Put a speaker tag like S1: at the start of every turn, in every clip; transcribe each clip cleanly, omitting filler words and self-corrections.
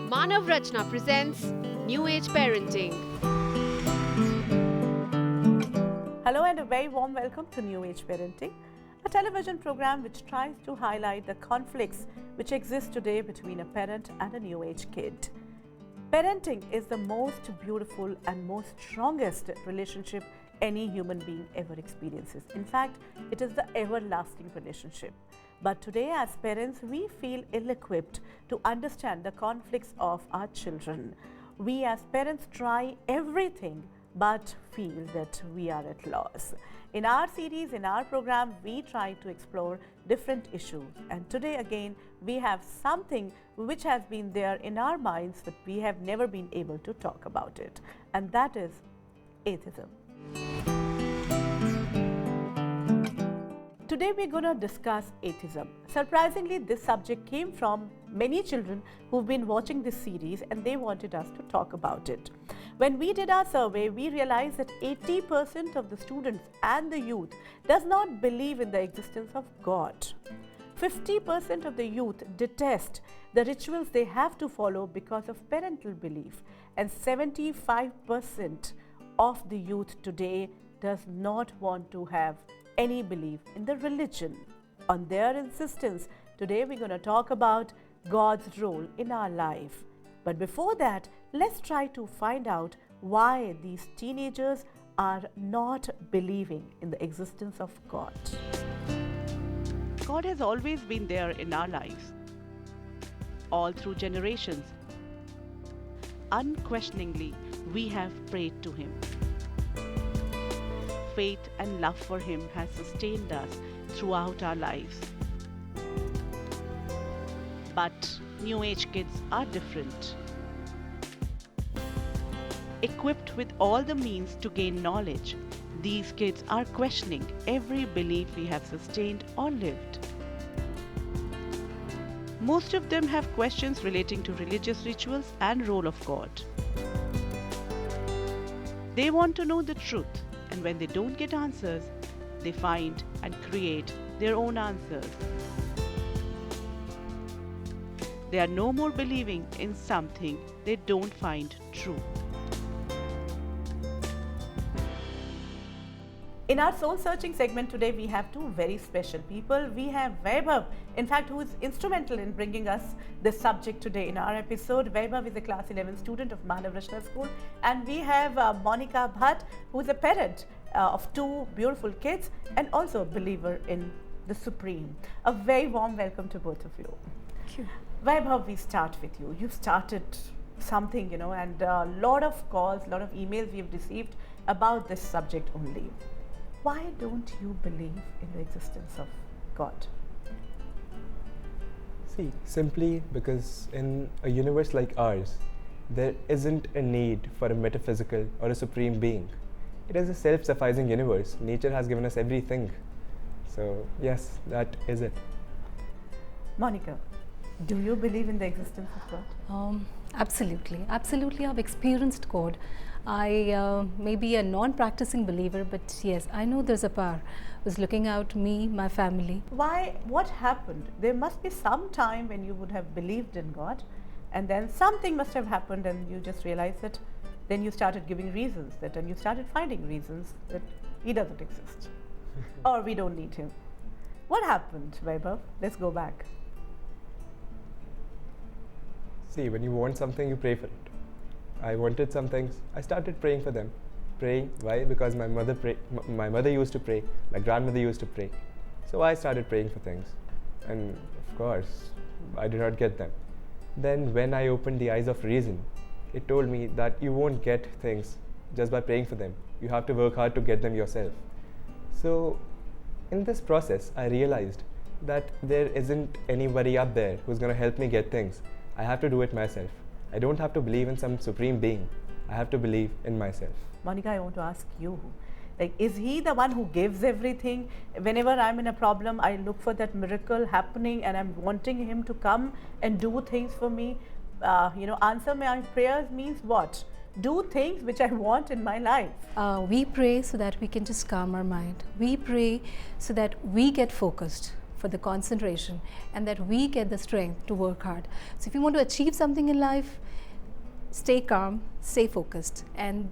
S1: Manav Rachna presents New Age Parenting.
S2: Hello and a very warm welcome to New Age Parenting, a television program which tries to highlight the conflicts which exist today between a parent and a new age kid. Parenting is the most beautiful and most strongest relationship any human being ever experiences. In fact, it is the everlasting relationship. But today as parents, we feel ill-equipped to understand the conflicts of our children. We as parents try everything but feel that we are at loss. In our series, in our program, we try to explore different issues. And today again, we have something which has been there in our minds but we have never been able to talk about it. And that is atheism. Today we're going to discuss atheism. Surprisingly, this subject came from many children who've been watching this series and they wanted us to talk about it. When we did our survey, we realized that 80% of the students and the youth does not believe in the existence of God. 50% of the youth detest the rituals they have to follow because of parental belief, and 75% of the youth today does not want to have any belief in the religion. On their insistence, today we're going to talk about God's role in our life. But before that, let's try to find out why these teenagers are not believing in the existence of God. God has always been there in our lives, all through generations. Unquestioningly, we have prayed to Him. Faith and love for Him has sustained us throughout our lives. But New Age kids are different. Equipped with all the means to gain knowledge, these kids are questioning every belief we have sustained or lived. Most of them have questions relating to religious rituals and role of God. They want to know the truth. And when they don't get answers, they find and create their own answers. They are no more believing in something they don't find true. In our soul searching segment today, we have two very special people. We have Vaibhav, in fact, who is instrumental in bringing us this subject today in our episode. Vaibhav is a class 11 student of Manav Rachna School. And we have Monica Bhatt, who is a parent of two beautiful kids and also a believer in the Supreme. A very warm welcome to both of you.
S3: Thank you.
S2: Vaibhav, we start with you. You started something, and a lot of calls, a lot of emails we've received about this subject only. Why don't you believe in the existence of God?
S3: See, simply because in a universe like ours, there isn't a need for a metaphysical or a supreme being. It is a self-sufficing universe. Nature has given us everything. So, yes, that is it.
S2: Monica, do you believe in the existence of God?
S4: Absolutely. Absolutely, I've experienced God. I may be a non-practicing believer, but yes, I know there's a power who's looking out me, my family.
S2: Why? What happened? There must be some time when you would have believed in God, and then something must have happened and you just realized that. Then you started giving reasons that, and you started finding reasons that He doesn't exist or we don't need Him. What happened, Vaibhav? Let's go back.
S3: See, when you want something, you pray for it. I wanted some things. I started praying for them. Praying, why? Because my mother used to pray, my grandmother used to pray. So I started praying for things. And of course, I did not get them. Then when I opened the eyes of reason, it told me that you won't get things just by praying for them. You have to work hard to get them yourself. So in this process, I realized that there isn't anybody up there who's going to help me get things. I have to do it myself. I don't have to believe in some supreme being. I have to believe in myself.
S2: Monica, I want to ask you, like, is He the one who gives everything? Whenever I'm in a problem, I look for that miracle happening and I'm wanting Him to come and do things for me. Answer my prayers means what? Do things which I want in my life.
S4: We pray so that we can just calm our mind. We pray so that we get focused. for the concentration, and that we get the strength to work hard. So if you want to achieve something in life, stay calm, stay focused, and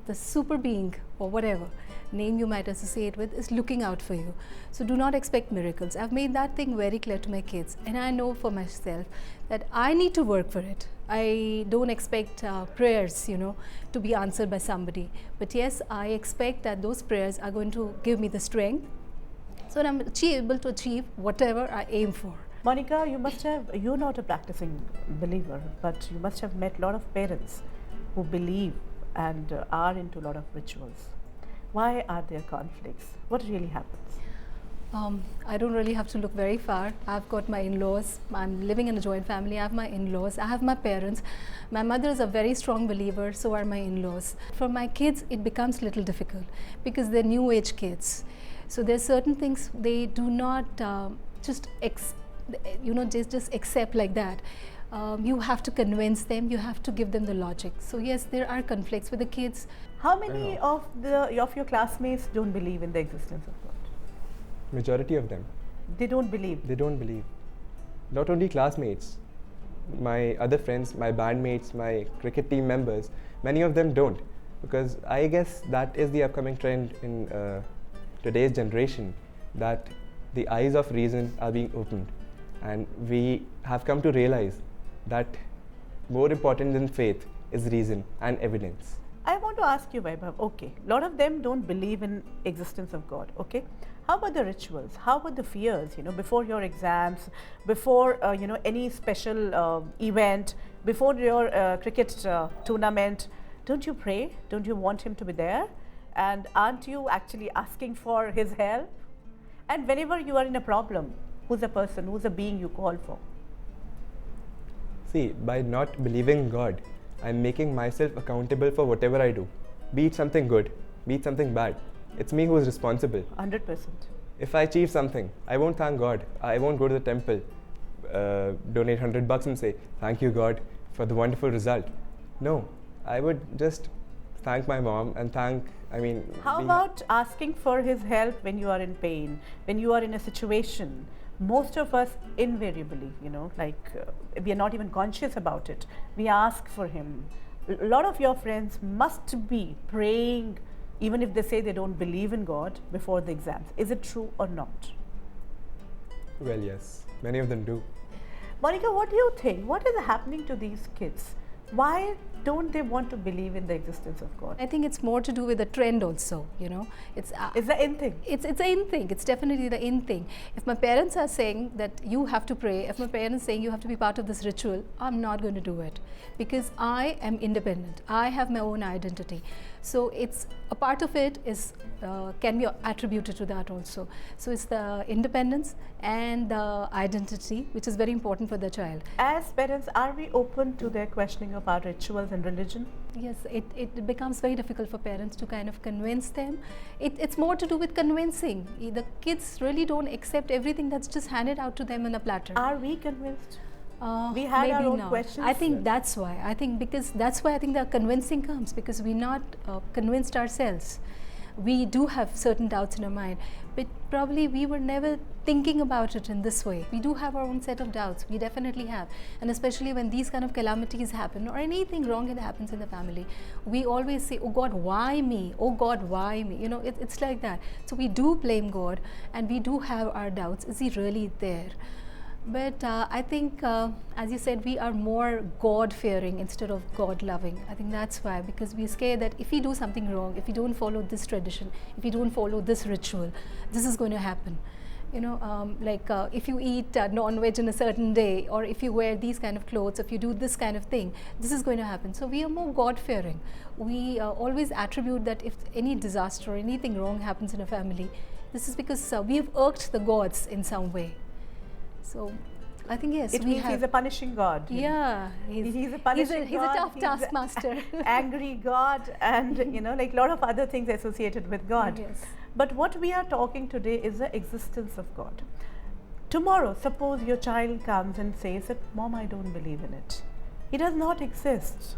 S4: the super being or whatever name you might associate with is looking out for you. So do not expect miracles. I've made that thing very clear to my kids, and I know for myself that I need to work for it. I don't expect prayers, to be answered by somebody. But yes, I expect that those prayers are going to give me the strength so that I'm able to achieve whatever I aim for.
S2: Monica, you're not a practicing believer, but you must have met a lot of parents who believe and are into a lot of rituals. Why are there conflicts? What really happens?
S4: I don't really have to look very far. I've got my in-laws. I'm living in a joint family. I have my in-laws. I have my parents. My mother is a very strong believer, so are my in-laws. For my kids, it becomes a little difficult because they're new age kids. So there's certain things they do not just accept like that. You have to convince them. You have to give them the logic. So yes, there are conflicts with the kids.
S2: How many of your classmates don't believe in the existence of God?
S3: Majority of them.
S2: They don't believe.
S3: They don't believe. Not only classmates, my other friends, my bandmates, my cricket team members, many of them don't, because I guess that is the upcoming trend in today's generation, that the eyes of reason are being opened, and we have come to realize that more important than faith is reason and evidence.
S2: I want to ask you, Vaibhav, okay, a lot of them don't believe in existence of God, okay? How about the rituals? How about the fears, before your exams, before, any special event, before your cricket tournament? Don't you pray? Don't you want him to be there? And aren't you actually asking for his help? And whenever you are in a problem, who's the person, who's the being you call for?
S3: See, by not believing God, I'm making myself accountable for whatever I do. Be it something good, be it something bad. It's me who is responsible.
S2: 100%.
S3: If I achieve something, I won't thank God. I won't go to the temple, donate $100 and say, thank you God for the wonderful result. No, I would just thank my mom and
S2: How about asking for his help when you are in pain, when you are in a situation? Most of us invariably, we are not even conscious about it. We ask for him. A lot of your friends must be praying, even if they say they don't believe in God, before the exams. Is it true or not?
S3: Well, yes, many of them do.
S2: Monica, what do you think? What is happening to these kids? Why don't they want to believe in the existence of God?
S4: I think it's more to do with the trend also, It's
S2: the in thing.
S4: It's the in thing. It's definitely the in thing. If my parents are saying that you have to pray, if my parents saying you have to be part of this ritual, I'm not going to do it because I am independent. I have my own identity. So it's a part of it is can be attributed to that also. So it's the independence and the identity, which is very important for the child.
S2: As parents, are we open to their questioning of our rituals and religion?
S4: Yes, it becomes very difficult for parents to kind of convince them. It's more to do with convincing. The kids really don't accept everything that's just handed out to them on a platter.
S2: Are we convinced? We had our own questions.
S4: I think that's why. I think the convincing comes because we're not convinced ourselves. We do have certain doubts in our mind, but probably we were never thinking about it in this way. We do have our own set of doubts. We definitely have. And especially when these kind of calamities happen or anything wrong that happens in the family, we always say, oh God, why me? Oh God, why me? It's like that. So we do blame God and we do have our doubts. Is he really there? But I think, as you said, we are more God-fearing instead of God-loving. I think that's why, because we're scared that if we do something wrong, if we don't follow this tradition, if we don't follow this ritual, this is going to happen. If you eat non-veg in a certain day, or if you wear these kind of clothes, if you do this kind of thing, this is going to happen. So we are more God-fearing. We always attribute that if any disaster or anything wrong happens in a family, this is because we have irked the gods in some way. So I think yes,
S2: it means he's a punishing God.
S4: Yeah,
S2: he's a punishing God.
S4: He's a tough taskmaster.
S2: Angry God, and a lot of other things associated with God.
S4: Yes.
S2: But what we are talking today is the existence of God. Tomorrow, suppose your child comes and says that, Mom, I don't believe in it. He does not exist.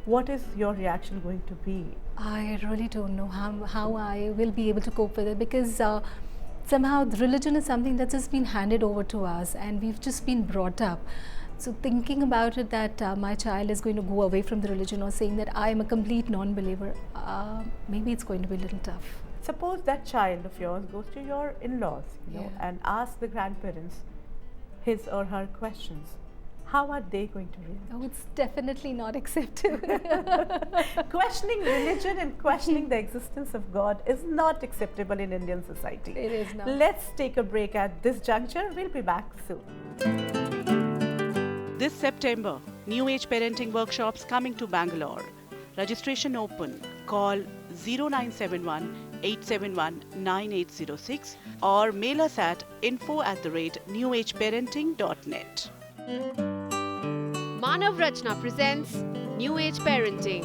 S2: What is your reaction going to be?
S4: I really don't know how I will be able to cope with it, because somehow the religion is something that's just been handed over to us, and we've just been brought up. So thinking about it that my child is going to go away from the religion, or saying that I am a complete non-believer, maybe it's going to be a little tough.
S2: Suppose that child of yours goes to your in-laws, and asks the grandparents his or her questions. How are they going to react?
S4: Oh, it's definitely not acceptable.
S2: Questioning religion and questioning the existence of God is not acceptable in Indian society.
S4: It is not.
S2: Let's take a break at this juncture. We'll be back soon.
S5: This September, New Age Parenting Workshops coming to Bangalore. Registration open. Call 0971 871 9806 or mail us at info@newageparenting.net.
S1: Manav Rachna presents New Age Parenting.